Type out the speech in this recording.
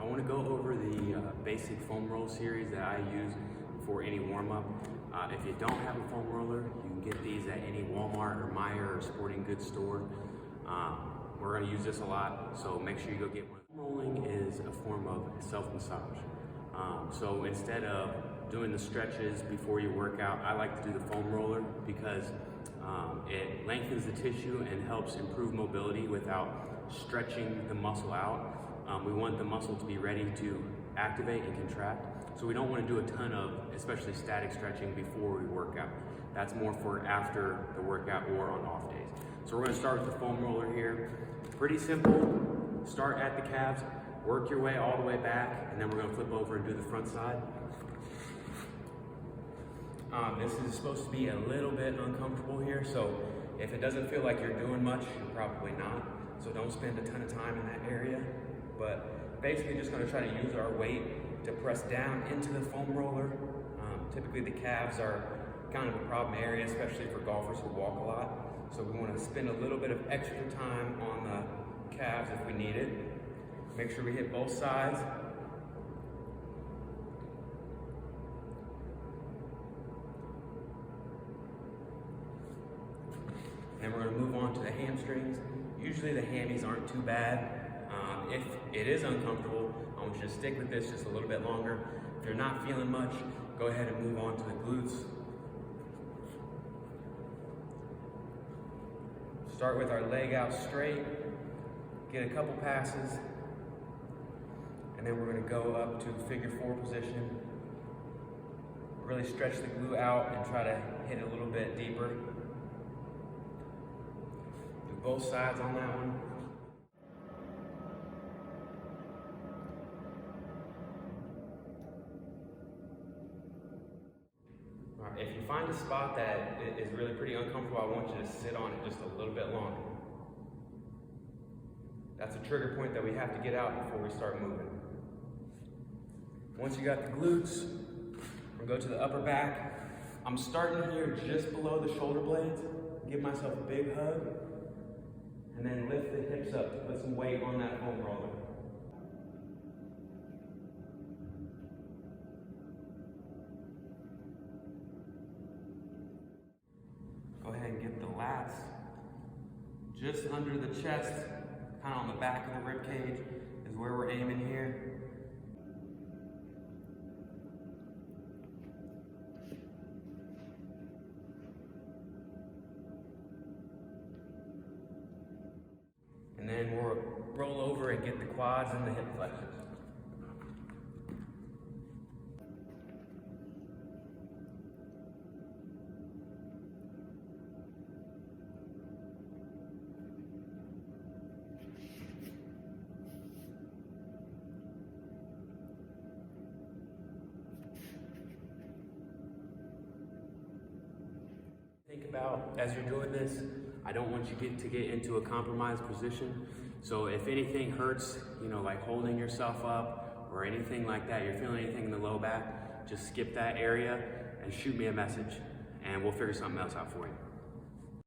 I want to go over the basic foam roll series that I use for any warm-up. If you don't have a foam roller, you can get these at any Walmart or Meijer or sporting goods store. We're going to use this a lot, so make sure you go get one. Foam rolling is a form of self-massage. So instead of doing the stretches before you work out, I like to do the foam roller because it lengthens the tissue and helps improve mobility without stretching the muscle out. We want the muscle to be ready to activate and contract. So we don't want to do a ton of, especially static stretching before we work out. That's more for after the workout or on off days. So we're going to start with the foam roller here. Pretty simple. Start at the calves, work your way all the way back, and then we're going to flip over and do the front side. This is supposed to be a little bit uncomfortable here, so if it doesn't feel like you're doing much, you're probably not. So don't spend a ton of time in that area. But basically just going to try to use our weight to press down into the foam roller. Typically the calves are kind of a problem area, especially for golfers who walk a lot. So we want to spend a little bit of extra time on the calves if we need it. Make sure we hit both sides. Then we're going to move on to the hamstrings. Usually the hammies aren't too bad. If it is uncomfortable, I want you to stick with this just a little bit longer. If you're not feeling much, go ahead and move on to the glutes. Start with our leg out straight, get a couple passes, and then we're going to go up to figure 4 position. Really stretch the glute out and try to hit it a little bit deeper. Do both sides on that one. If you find a spot that is really pretty uncomfortable, I want you to sit on it just a little bit longer. That's a trigger point that we have to get out before we start moving. Once you got the glutes, we'll go to the upper back. I'm starting here just below the shoulder blades. Give myself a big hug, and then lift the hips up to put some weight on that foam roller. Go ahead and get the lats just under the chest, kind of on the back of the rib cage is where we're aiming here. And then we'll roll over and get the quads and the hip flexors. Think about, as you're doing this, I don't want you to get into a compromised position. So if anything hurts, like holding yourself up or anything like that, you're feeling anything in the low back, just skip that area and shoot me a message and we'll figure something else out for you.